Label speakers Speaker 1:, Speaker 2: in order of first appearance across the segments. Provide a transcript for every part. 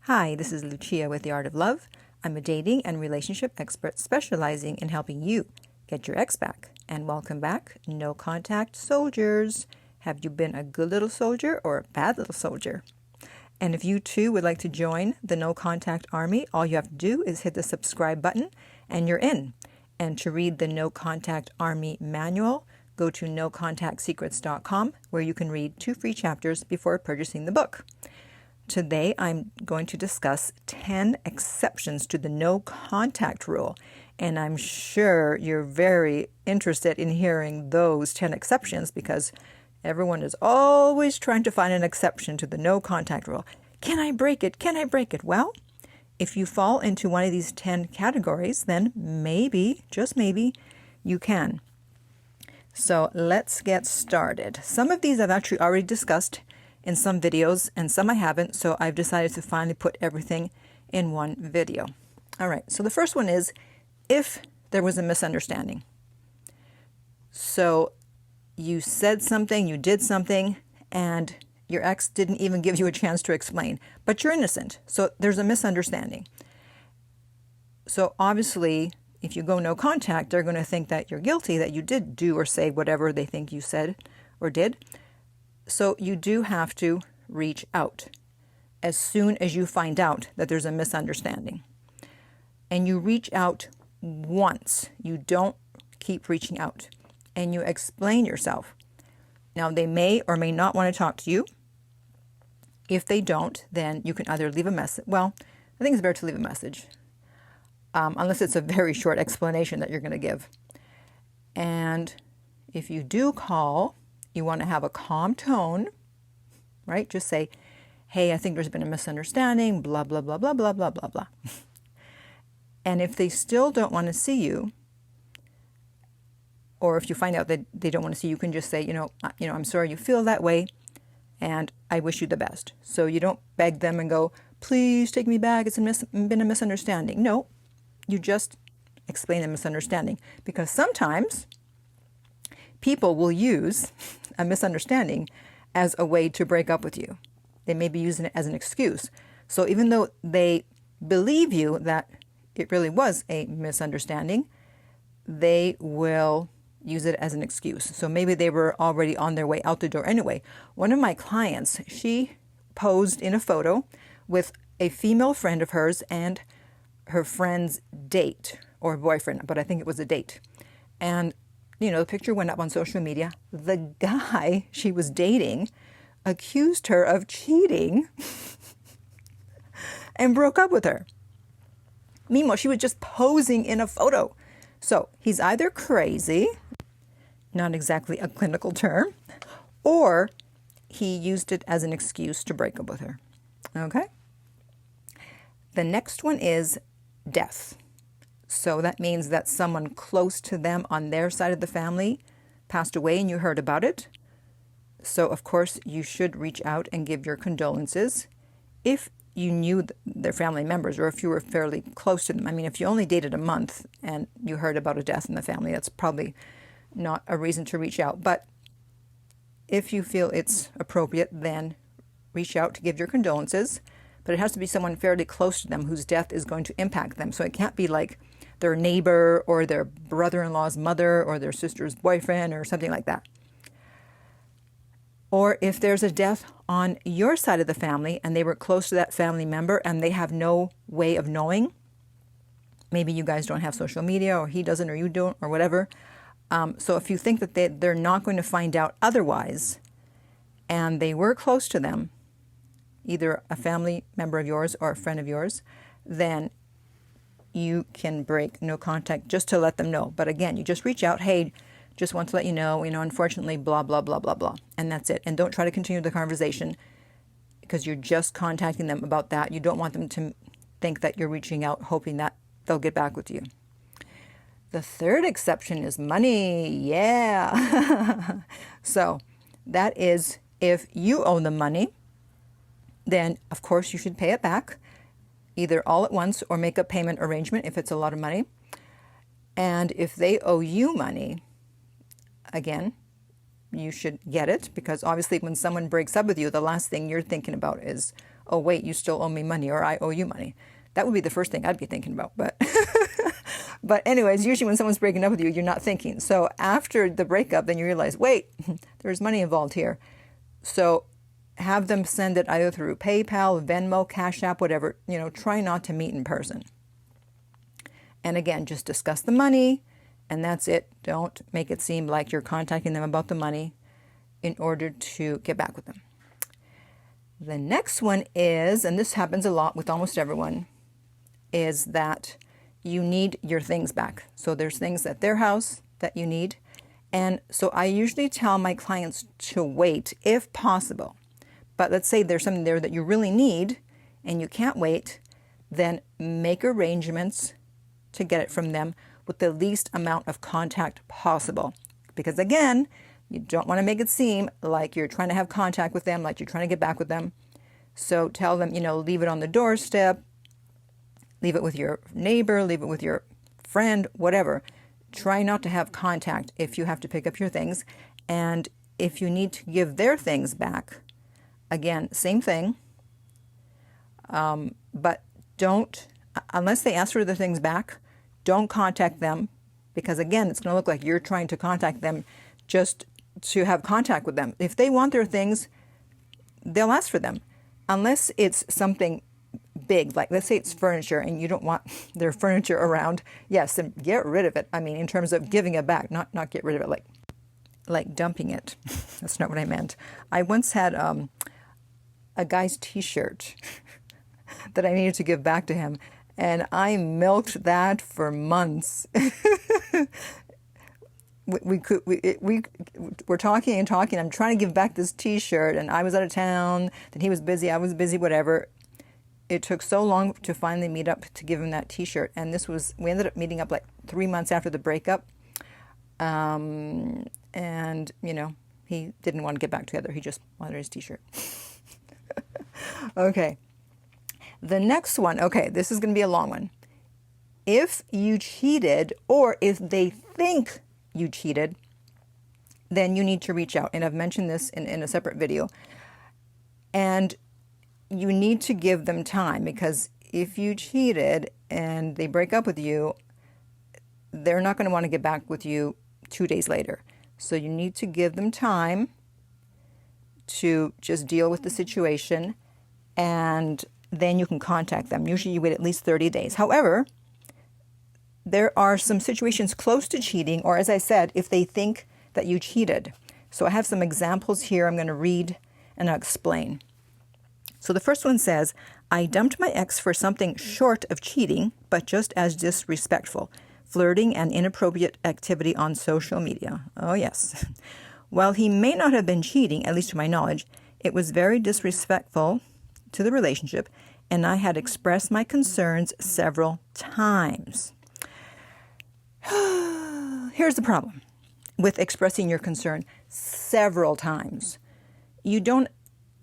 Speaker 1: Hi, this is Lucia with The Art of Love. I'm a dating and relationship expert specializing in helping you get your ex back. And welcome back, no contact soldiers. Have you been a good little soldier or a bad little soldier? And if you too would like to join the no contact army, all you have to do is hit the subscribe button and you're in. And to read the No Contact Army manual, go to nocontactsecrets.com where you can read 2 free chapters before purchasing the book. Today, I'm going to discuss 10 exceptions to the no contact rule, and I'm sure you're very interested in hearing those 10 exceptions because everyone is always trying to find an exception to the no contact rule. Can I break it? Can I break it? Well, if you fall into one of these 10 categories, then maybe, just maybe, you can. So let's get started. Some of these I've actually already discussed in some videos and some I haven't, so I've decided to finally put everything in one video. All right, so the first one is if there was a misunderstanding. So you said something, you did something, and your ex didn't even give you a chance to explain, but you're innocent, so there's a misunderstanding. So obviously, if you go no contact, they're going to think that you're guilty, that you did do or say whatever they think you said or did. So you do have to reach out as soon as you find out that there's a misunderstanding. And you reach out once. You don't keep reaching out. And you explain yourself. Now, they may or may not want to talk to you. If they don't, then you can either leave a message. Well, I think it's better to leave a message. Unless it's a very short explanation that you're going to give. And if you do call, you want to have a calm tone, right? Just say, hey, I think there's been a misunderstanding, blah, blah, blah, blah, blah, blah, blah, blah. And if they still don't want to see you, or if you find out that they don't want to see you, you can just say, I'm sorry you feel that way, and I wish you the best. So you don't beg them and go, please take me back, it's been a misunderstanding. No, you just explain the misunderstanding. Because sometimes people will use a misunderstanding as a way to break up with you. They may be using it as an excuse. So even though they believe you that it really was a misunderstanding, they will use it as an excuse. So maybe they were already on their way out the door anyway. One of my clients, she posed in a photo with a female friend of hers and her friend's date or boyfriend, but I think it was a date. And the picture went up on social media. The guy she was dating accused her of cheating and broke up with her. Meanwhile, she was just posing in a photo. So he's either crazy, not exactly a clinical term, or he used it as an excuse to break up with her. Okay? The next one is death. So that means that someone close to them on their side of the family passed away and you heard about it. So, of course, you should reach out and give your condolences if you knew their family members or if you were fairly close to them. I mean, if you only dated a month and you heard about a death in the family, that's probably not a reason to reach out. But if you feel it's appropriate, then reach out to give your condolences. But it has to be someone fairly close to them whose death is going to impact them. So it can't be like their neighbor or their brother-in-law's mother or their sister's boyfriend or something like that. Or if there's a death on your side of the family and they were close to that family member and they have no way of knowing, maybe you guys don't have social media or he doesn't or you don't or whatever. So if you think that they're not going to find out otherwise and they were close to them, either a family member of yours or a friend of yours, then you can break no contact just to let them know. But again, you just reach out, hey, just want to let you know, unfortunately, blah, blah, blah, blah, blah. And that's it. And don't try to continue the conversation because you're just contacting them about that. You don't want them to think that you're reaching out, hoping that they'll get back with you. The third exception is money. Yeah. So that is if you owe them money, then of course you should pay it back, either all at once or make a payment arrangement if it's a lot of money. And if they owe you money, again, you should get it because obviously when someone breaks up with you, the last thing you're thinking about is, oh, wait, you still owe me money, or I owe you money. That would be the first thing I'd be thinking about. But anyways, usually when someone's breaking up with you, you're not thinking. So after the breakup, then you realize, wait, there's money involved here. So have them send it either through PayPal, Venmo, Cash App, whatever. Try not to meet in person. And again, just discuss the money, and that's it. Don't make it seem like you're contacting them about the money in order to get back with them. The next one is, and this happens a lot with almost everyone, is that you need your things back. So there's things at their house that you need. And so I usually tell my clients to wait if possible. But let's say there's something there that you really need and you can't wait, then make arrangements to get it from them with the least amount of contact possible. Because again, you don't want to make it seem like you're trying to have contact with them, like you're trying to get back with them. So tell them, leave it on the doorstep, leave it with your neighbor, leave it with your friend, whatever. Try not to have contact if you have to pick up your things. And if you need to give their things back, again, same thing. But don't, unless they ask for their things back, don't contact them, because again, it's going to look like you're trying to contact them just to have contact with them. If they want their things, they'll ask for them. Unless it's something big, like let's say it's furniture and you don't want their furniture around, yes, then get rid of it. I mean, in terms of giving it back, not get rid of it like dumping it. That's not what I meant. I once had a guy's t-shirt that I needed to give back to him, and I milked that for months. We're talking and talking. I'm trying to give back this t-shirt, and I was out of town, then he was busy, I was busy, whatever. It took so long to finally meet up to give him that t-shirt, and we ended up meeting up like 3 months after the breakup. And he didn't want to get back together. He just wanted his t-shirt. Okay. The next one, okay, this is going to be a long one. If you cheated, or if they think you cheated, then you need to reach out. And I've mentioned this in a separate video. And you need to give them time, because if you cheated and they break up with you, they're not going to want to get back with you 2 days later. So you need to give them time to just deal with the situation, and then you can contact them. Usually you wait at least 30 days. However, there are some situations close to cheating, or as I said, if they think that you cheated. So I have some examples here I'm going to read and I'll explain. So the first one says, I dumped my ex for something short of cheating, but just as disrespectful, flirting and inappropriate activity on social media. Oh, yes. While he may not have been cheating, at least to my knowledge, it was very disrespectful to the relationship, and I had expressed my concerns several times. Here's the problem with expressing your concern several times. You don't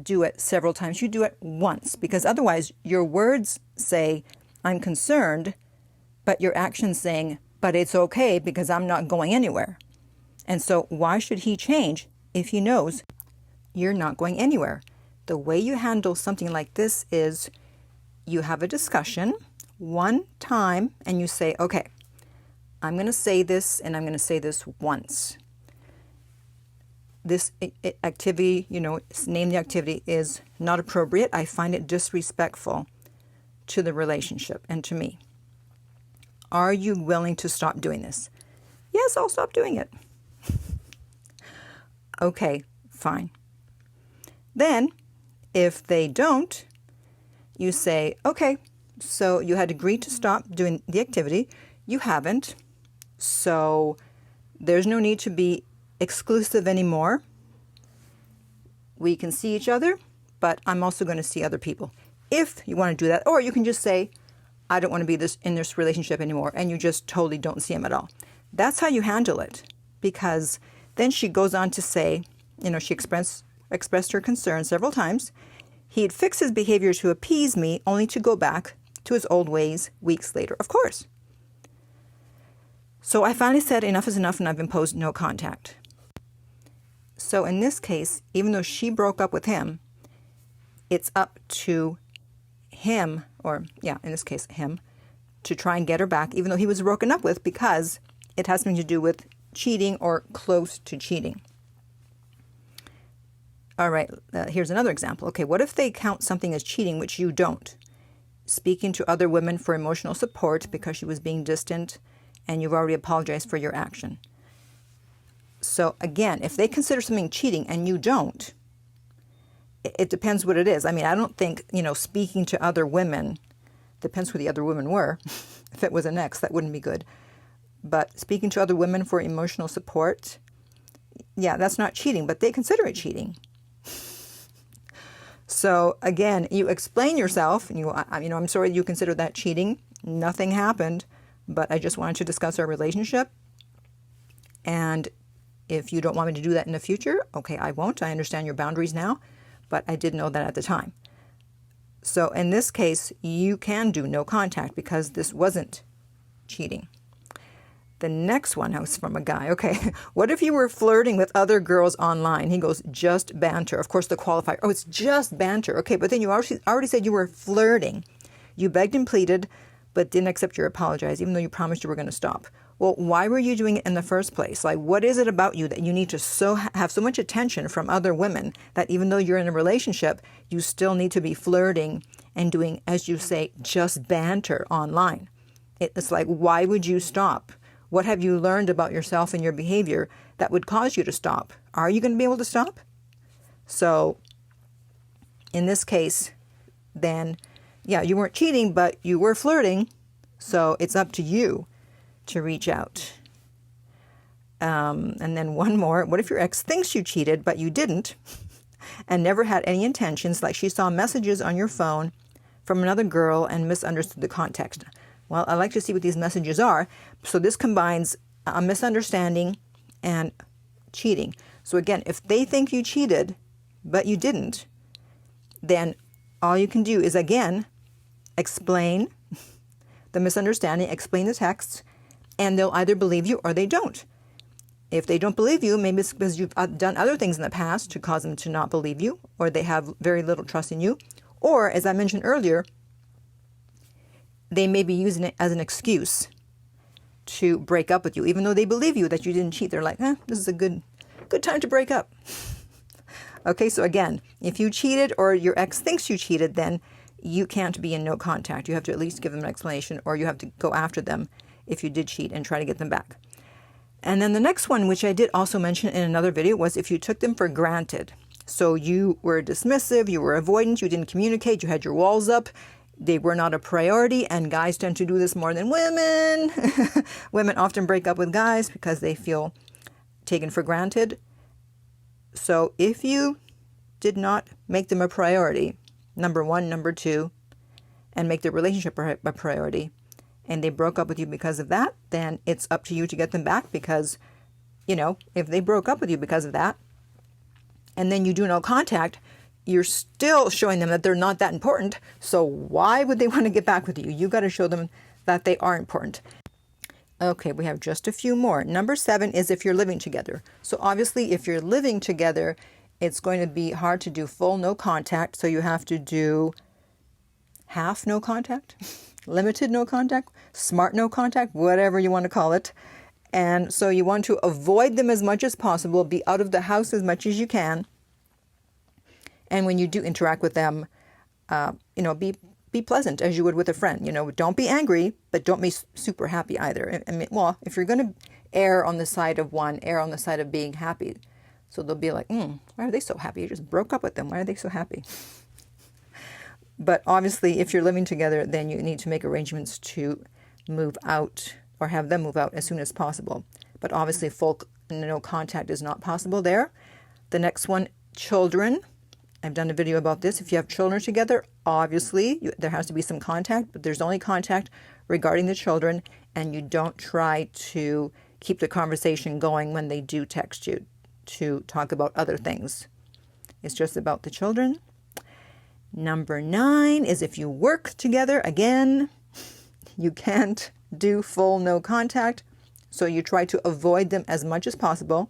Speaker 1: do it several times. You do it once, because otherwise your words say, I'm concerned, but your actions saying, but it's okay because I'm not going anywhere. And so why should he change if he knows you're not going anywhere? The way you handle something like this is you have a discussion one time and you say, okay, I'm going to say this, and I'm going to say this once. This activity, name the activity, is not appropriate. I find it disrespectful to the relationship and to me. Are you willing to stop doing this? Yes, I'll stop doing it. Okay, fine. Then, if they don't, you say, okay, so you had agreed to stop doing the activity. You haven't. So there's no need to be exclusive anymore. We can see each other, but I'm also going to see other people. If you want to do that, or you can just say, I don't want to be in this relationship anymore, and you just totally don't see him at all. That's how you handle it, because then she goes on to say, she expressed her concern several times. He'd fix his behavior to appease me, only to go back to his old ways weeks later. Of course. So I finally said enough is enough, and I've imposed no contact. So in this case, even though she broke up with him, it's up to him, or yeah, in this case, him, to try and get her back, even though he was broken up with, because it has something to do with cheating or close to cheating. All right, here's another example. Okay, what if they count something as cheating, which you don't? Speaking to other women for emotional support because she was being distant and you've already apologized for your action. So again, if they consider something cheating and you don't, it depends what it is. I mean, I don't think, speaking to other women, depends who the other women were. If it was an ex, that wouldn't be good. But speaking to other women for emotional support, yeah, that's not cheating, but they consider it cheating. So again, you explain yourself, and I'm sorry you consider that cheating. Nothing happened, but I just wanted to discuss our relationship. And if you don't want me to do that in the future, okay, I won't. I understand your boundaries now, but I didn't know that at the time. So in this case, you can do no contact because this wasn't cheating. The next one was from a guy. Okay, what if you were flirting with other girls online? He goes, just banter. Of course, the qualifier, it's just banter. Okay, but then you already said you were flirting. You begged and pleaded, but didn't accept your apologize, even though you promised you were going to stop. Well, why were you doing it in the first place? Like, what is it about you that you need to have so much attention from other women that even though you're in a relationship, you still need to be flirting and doing, as you say, just banter online? It's like, why would you stop? What have you learned about yourself and your behavior that would cause you to stop? Are you going to be able to stop? So in this case, then, yeah, you weren't cheating, but you were flirting. So it's up to you to reach out. And then one more. What if your ex thinks you cheated, but you didn't and never had any intentions, like she saw messages on your phone from another girl and misunderstood the context? Well, I like to see what these messages are. So this combines a misunderstanding and cheating. So again, if they think you cheated, but you didn't, then all you can do is, again, explain the misunderstanding, explain the text, and they'll either believe you or they don't. If they don't believe you, maybe it's because you've done other things in the past to cause them to not believe you, or they have very little trust in you. Or, as I mentioned earlier, they may be using it as an excuse to break up with you, even though they believe you that you didn't cheat. They're like, this is a good time to break up. Okay, so again, if you cheated or your ex thinks you cheated, then you can't be in no contact. You have to at least give them an explanation, or you have to go after them if you did cheat and try to get them back. And then the next one, which I did also mention in another video, was if you took them for granted. So you were dismissive, you were avoidant, you didn't communicate, you had your walls up, they were not a priority, and guys tend to do this more than women. Women often break up with guys because they feel taken for granted. So if you did not make them a priority, number one, number two, and make the relationship a priority, and they broke up with you because of that, then it's up to you to get them back, because, if they broke up with you because of that, and then you do no contact, you're still showing them that they're not that important. So why would they want to get back with you? You got to show them that they are important. Okay, we have just a few more. Number 7 is if you're living together. So obviously, if you're living together, it's going to be hard to do full no contact. So you have to do half no contact, limited no contact, smart no contact, whatever you want to call it. And so you want to avoid them as much as possible, be out of the house as much as you can. And when you do interact with them, be pleasant as you would with a friend. Don't be angry, but don't be super happy either. I mean, well, if you're going to err on the side of one, err on the side of being happy. So they'll be like, why are they so happy? You just broke up with them. Why are they so happy? But obviously, if you're living together, then you need to make arrangements to move out or have them move out as soon as possible. But obviously, full no contact is not possible there. The next one, children. I've done a video about this. If you have children together, obviously there has to be some contact, but there's only contact regarding the children, and you don't try to keep the conversation going when they do text you to talk about other things. It's just about the children. Number 9 is if you work together, again, you can't do full no contact, so you try to avoid them as much as possible,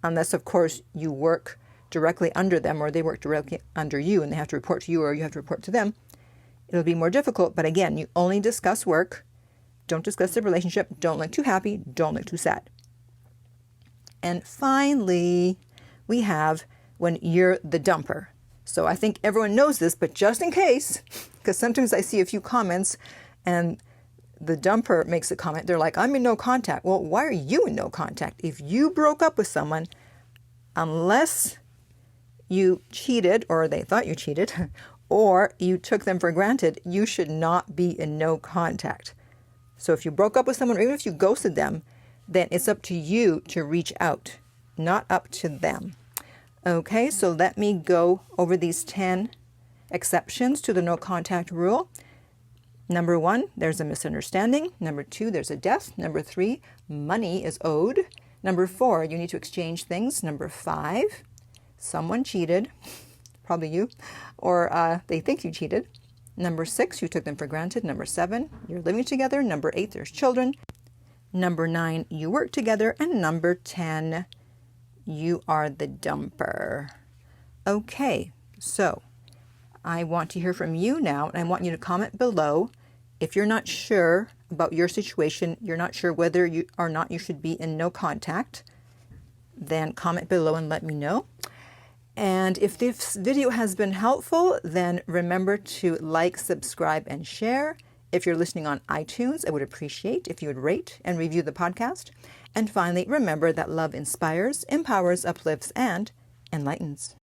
Speaker 1: unless, of course, you work directly under them or they work directly under you and they have to report to you or you have to report to them. it'll be more difficult. But again, you only discuss work. Don't discuss the relationship. Don't look too happy. Don't look too sad. And finally, we have when you're the dumper. So I think everyone knows this, but just in case, because sometimes I see a few comments and the dumper makes a comment. They're like, I'm in no contact. Well, why are you in no contact? If you broke up with someone, unless you cheated or they thought you cheated or you took them for granted, you should not be in no contact. So if you broke up with someone or even if you ghosted them, then it's up to you to reach out, not up to them. Okay, so let me go over these 10 exceptions to the no contact rule. Number 1, there's a misunderstanding. Number 2, there's a death. Number 3, money is owed. Number 4, you need to exchange things. Number 5, someone cheated, probably you, or they think you cheated. Number 6, you took them for granted. Number 7, you're living together. Number 8, there's children. Number 9, you work together. And number 10, you are the dumper. Okay, so I want to hear from you now, and I want you to comment below. If you're not sure about your situation, you're not sure whether you or not you should be in no contact, then comment below and let me know. And if this video has been helpful, then remember to like, subscribe, and share. If you're listening on iTunes, I would appreciate if you would rate and review the podcast. And finally, remember that love inspires, empowers, uplifts, and enlightens.